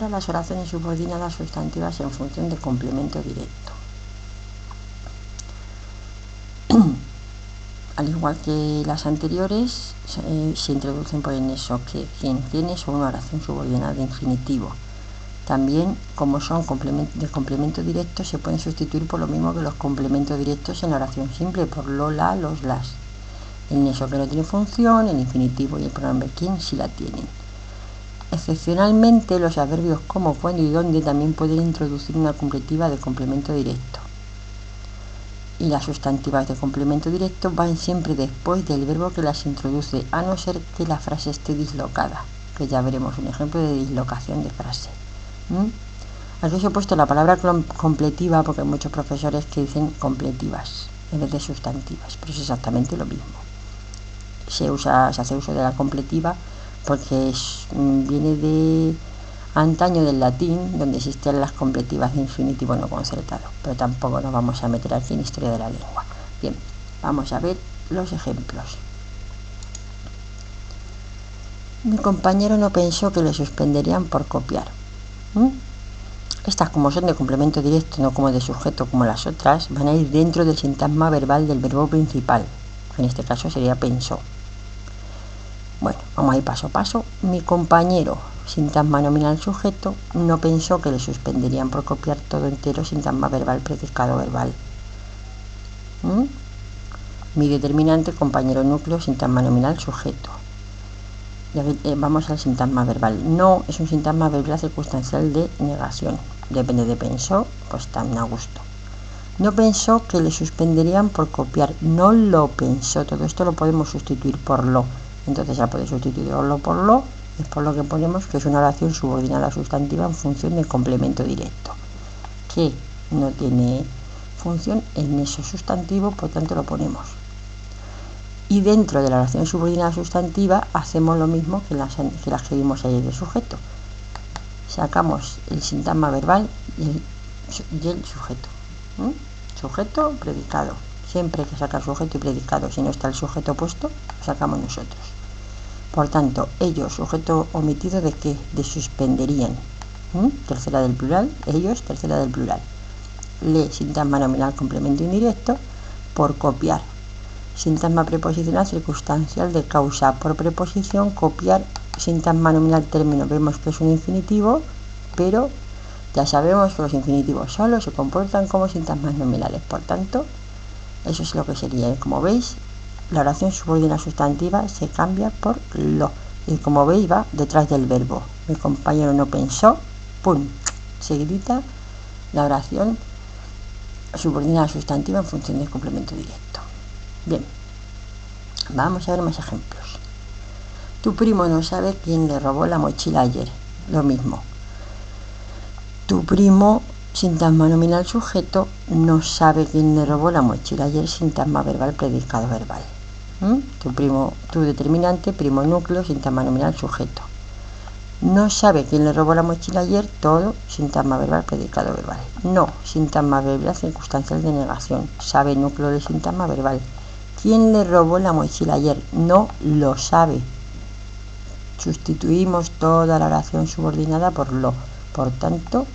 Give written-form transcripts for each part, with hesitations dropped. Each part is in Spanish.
ahora las oraciones subordinadas sustantivas en función de complemento directo. Al igual que las anteriores, se introducen por en eso que quiénes o una oración subordinada de infinitivo. También, como son de complemento directo, se pueden sustituir por lo mismo que los complementos directos en la oración simple, por lo, la, los, las. En eso que no tiene función, el infinitivo y el pronombre quién sí la tienen. Excepcionalmente, los adverbios como, cuando y dónde también pueden introducir una completiva de complemento directo. Y las sustantivas de complemento directo van siempre después del verbo que las introduce, a no ser que la frase esté dislocada, que ya veremos un ejemplo de dislocación de frase. Aquí os he puesto la palabra completiva porque hay muchos profesores que dicen completivas en vez de sustantivas, pero es exactamente lo mismo. Se hace uso de la completiva porque viene de antaño del latín, donde existían las completivas de infinitivo no concertado, pero tampoco nos vamos a meter aquí en historia de la lengua. Bien, vamos a ver los ejemplos. Mi compañero no pensó que le suspenderían por copiar. Estas, como son de complemento directo, no como de sujeto como las otras, van a ir dentro del sintagma verbal del verbo principal, que en este caso sería pensó. Bueno, vamos a ir paso a paso. Mi compañero, sintagma nominal sujeto, no pensó que le suspenderían por copiar todo entero, sintagma verbal, predicado verbal. Mi determinante, compañero núcleo, sintagma nominal sujeto. Vamos al sintagma verbal. No es un sintagma verbal circunstancial de negación. Depende de pensó, pues tan a gusto. No pensó que le suspenderían por copiar. No lo pensó. Todo esto lo podemos sustituir por lo. Entonces ya puede sustituirlo por lo. Es por lo que ponemos que es una oración subordinada sustantiva en función del complemento directo. Que no tiene función en eso sustantivo, por tanto lo ponemos. Y dentro de la oración subordinada sustantiva hacemos lo mismo que las que vimos ayer de sujeto. Sacamos el sintagma verbal y el sujeto. Sujeto, predicado. Siempre hay que sacar sujeto y predicado. Si no está el sujeto puesto, lo sacamos nosotros. Por tanto, ellos, sujeto omitido de qué? De suspenderían. Tercera del plural, ellos, tercera del plural. Le, sintagma nominal complemento indirecto, por copiar. Sintagma preposicional circunstancial de causa. Por preposición, copiar. Sintagma nominal término. Vemos que es un infinitivo, pero ya sabemos que los infinitivos solo se comportan como sintagmas nominales. Por tanto, eso es lo que sería. Como veis, la oración subordinada sustantiva se cambia por lo. Y como veis, va detrás del verbo. Mi compañero no pensó, ¡pum! Seguidita la oración subordinada sustantiva en función del complemento directo. Bien, vamos a ver más ejemplos. Tu primo no sabe quién le robó la mochila ayer. Lo mismo. Tu primo, sintagma nominal sujeto, no sabe quién le robó la mochila ayer, sintagma verbal, predicado verbal. Tu determinante, primo núcleo, sintagma nominal sujeto. No sabe quién le robó la mochila ayer, todo, sintagma verbal, predicado verbal. No, sintagma verbal circunstancial de negación. Sabe, núcleo de sintagma verbal. ¿Quién le robó la mochila ayer? No lo sabe. Sustituimos toda la oración subordinada por lo. Por tanto,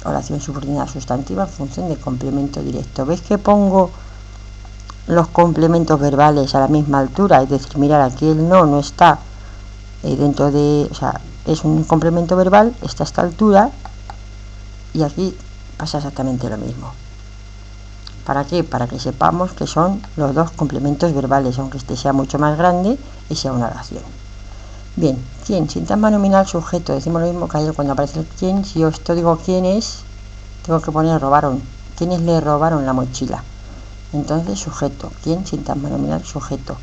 oración subordinada sustantiva en función de complemento directo. ¿Veis que pongo los complementos verbales a la misma altura? Es decir, mirar, aquí el no está dentro de... O sea, es un complemento verbal, está a esta altura, y aquí pasa exactamente lo mismo. ¿Para qué? Para que sepamos que son los dos complementos verbales, aunque este sea mucho más grande y sea una oración. Bien, ¿quién? Sintagma nominal sujeto. Decimos lo mismo que ayer cuando aparece el quién. Si yo esto digo quién es, tengo que poner robaron. ¿Quiénes le robaron la mochila? Entonces, sujeto. ¿Quién? Sintagma nominal sujeto.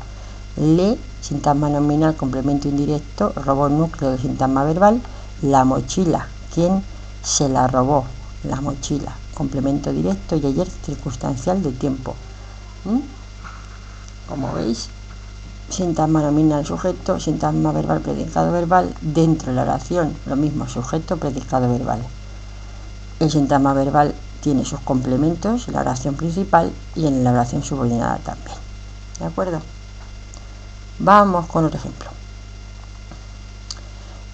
Le, sintagma nominal complemento indirecto, robó núcleo de sintagma verbal. La mochila. ¿Quién se la robó? La mochila. Complemento directo y ayer circunstancial de tiempo. Como veis, sintagma nominal sujeto, sintagma verbal, predicado verbal, dentro de la oración, lo mismo, sujeto, predicado verbal. El sintagma verbal tiene sus complementos en la oración principal y en la oración subordinada también. ¿De acuerdo? Vamos con otro ejemplo.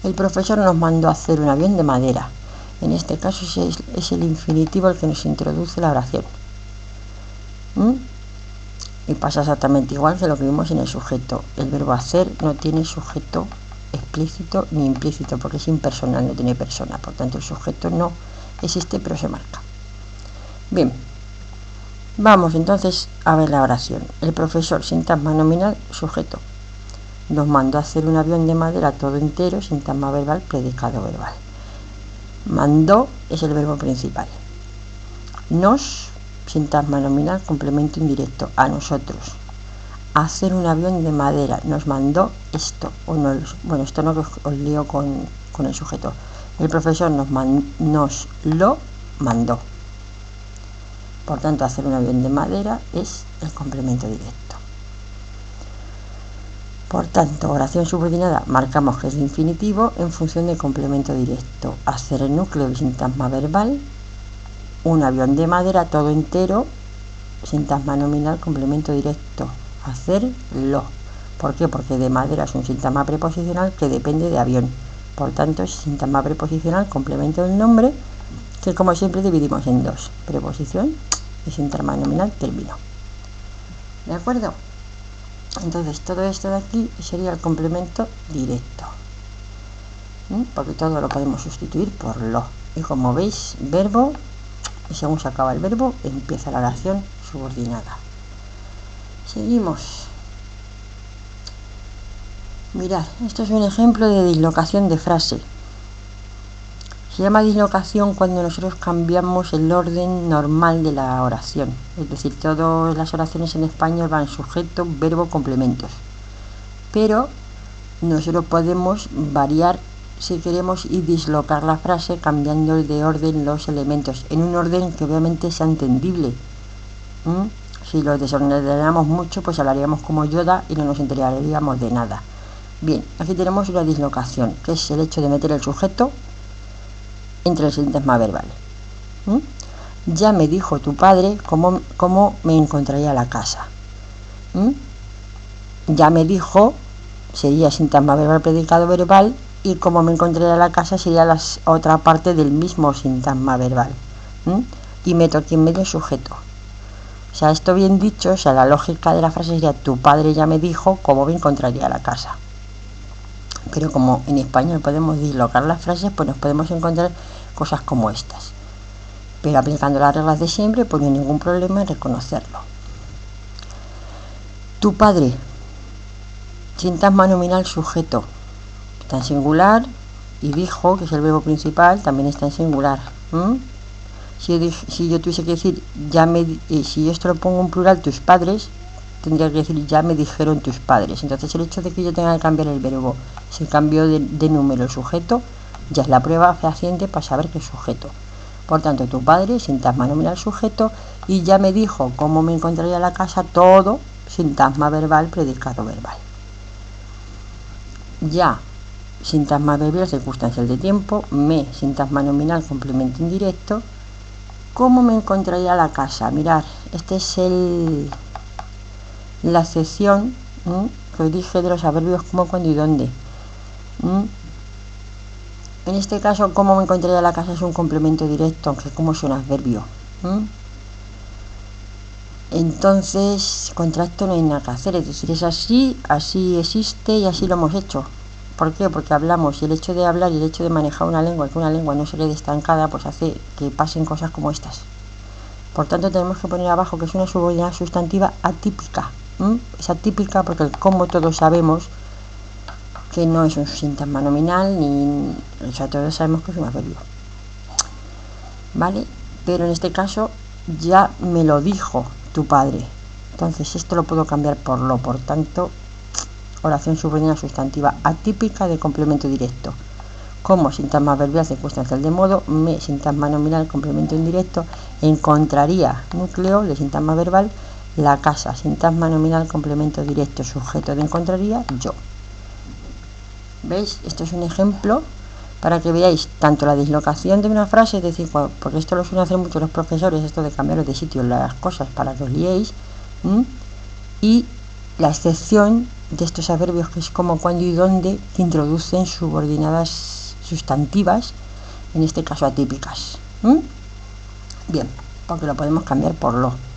El profesor nos mandó a hacer un avión de madera. En este caso es el infinitivo el que nos introduce la oración. Y pasa exactamente igual que lo que vimos en el sujeto. El verbo hacer no tiene sujeto explícito ni implícito porque es impersonal, no tiene persona. Por tanto, el sujeto no existe, pero se marca. Bien, vamos entonces a ver la oración. El profesor, sintagma nominal, sujeto. Nos mandó a hacer un avión de madera todo entero, sintagma verbal, predicado verbal. Mandó es el verbo principal. Nos, sintagma nominal, complemento indirecto, a nosotros. Hacer un avión de madera, nos mandó esto, o no, bueno, esto no, os lío con el sujeto. El profesor nos lo mandó. Por tanto, hacer un avión de madera es el complemento directo. Por tanto, oración subordinada, marcamos que es de infinitivo en función del complemento directo. Hacer el núcleo, sintagma verbal. Un avión de madera todo entero, sintagma nominal, complemento directo. Hacerlo. ¿Por qué? Porque de madera es un sintagma preposicional que depende de avión. Por tanto, es sintagma preposicional, complemento del nombre, que como siempre dividimos en dos. Preposición y sintagma nominal, término. ¿De acuerdo? Entonces, todo esto de aquí sería el complemento directo. Porque todo lo podemos sustituir por lo. Y como veis, verbo, y según se acaba el verbo, empieza la oración subordinada. Seguimos. Mirad, esto es un ejemplo de dislocación de frase. Se llama dislocación cuando nosotros cambiamos el orden normal de la oración. Es decir, todas las oraciones en español van sujeto, verbo, complementos. Pero nosotros podemos variar si queremos y dislocar la frase cambiando de orden los elementos en un orden que obviamente sea entendible. Si lo desordenamos mucho, pues hablaríamos como Yoda y no nos enteraríamos de nada. Bien, aquí tenemos una dislocación, que es el hecho de meter el sujeto entre el sintagma verbal. Ya me dijo tu padre cómo me encontraría la casa. Ya me dijo sería sintagma verbal, predicado verbal, y cómo me encontraría la casa sería la otra parte del mismo sintagma verbal. Y meto aquí en medio sujeto. O sea, esto bien dicho, o sea, la lógica de la frase sería tu padre ya me dijo cómo me encontraría la casa. Pero como en español podemos dislocar las frases, pues nos podemos encontrar cosas como estas. Pero aplicando las reglas de siempre, pues no hay ningún problema en reconocerlo. Tu padre, sintagma nominal, sujeto, está en singular, y dijo, que es el verbo principal, también está en singular. Si yo tuviese que decir, si esto lo pongo en plural, tus padres, tendría que decir, ya me dijeron tus padres. Entonces el hecho de que yo tenga que cambiar el verbo, si cambio de número el sujeto, ya es la prueba fehaciente para saber que es sujeto. Por tanto, tu padre, sintagma nominal, sujeto, y ya me dijo cómo me encontraría la casa, todo sintagma verbal, predicado verbal. Ya, sintagma verbal circunstancial de tiempo. Me, sintagma nominal, complemento indirecto. ¿Cómo me encontraría la casa? Mirad, este es la sección que os dije de los adverbios como, cuándo y dónde. En este caso, cómo me encontraría la casa es un complemento directo, aunque como es un adverbio. Entonces, contra esto no hay nada que hacer, es decir, es así, así existe y así lo hemos hecho. ¿Por qué? Porque hablamos, y el hecho de hablar y el hecho de manejar una lengua, que una lengua no se quede estancada, pues hace que pasen cosas como estas. Por tanto, tenemos que poner abajo que es una subordinada sustantiva atípica. Es atípica porque como todos sabemos que no es un sintagma nominal, o sea, todos sabemos que es un adverbio. ¿Vale? Pero en este caso ya me lo dijo tu padre. Entonces esto lo puedo cambiar por lo. Por tanto, oración subordinada sustantiva atípica de complemento directo. Como sintagma verbal circunstancial de modo, me, sintagma nominal, complemento indirecto, encontraría, núcleo de sintagma verbal, la casa, sintagma nominal, complemento directo, sujeto de encontraría, yo. ¿Veis? Esto es un ejemplo para que veáis tanto la dislocación de una frase, es decir, porque esto lo suelen hacer mucho los profesores, esto de cambiar de sitio las cosas para que os liéis, y la excepción de estos adverbios que es como, cuando y dónde, que introducen subordinadas sustantivas, en este caso atípicas. Bien, porque lo podemos cambiar por lo.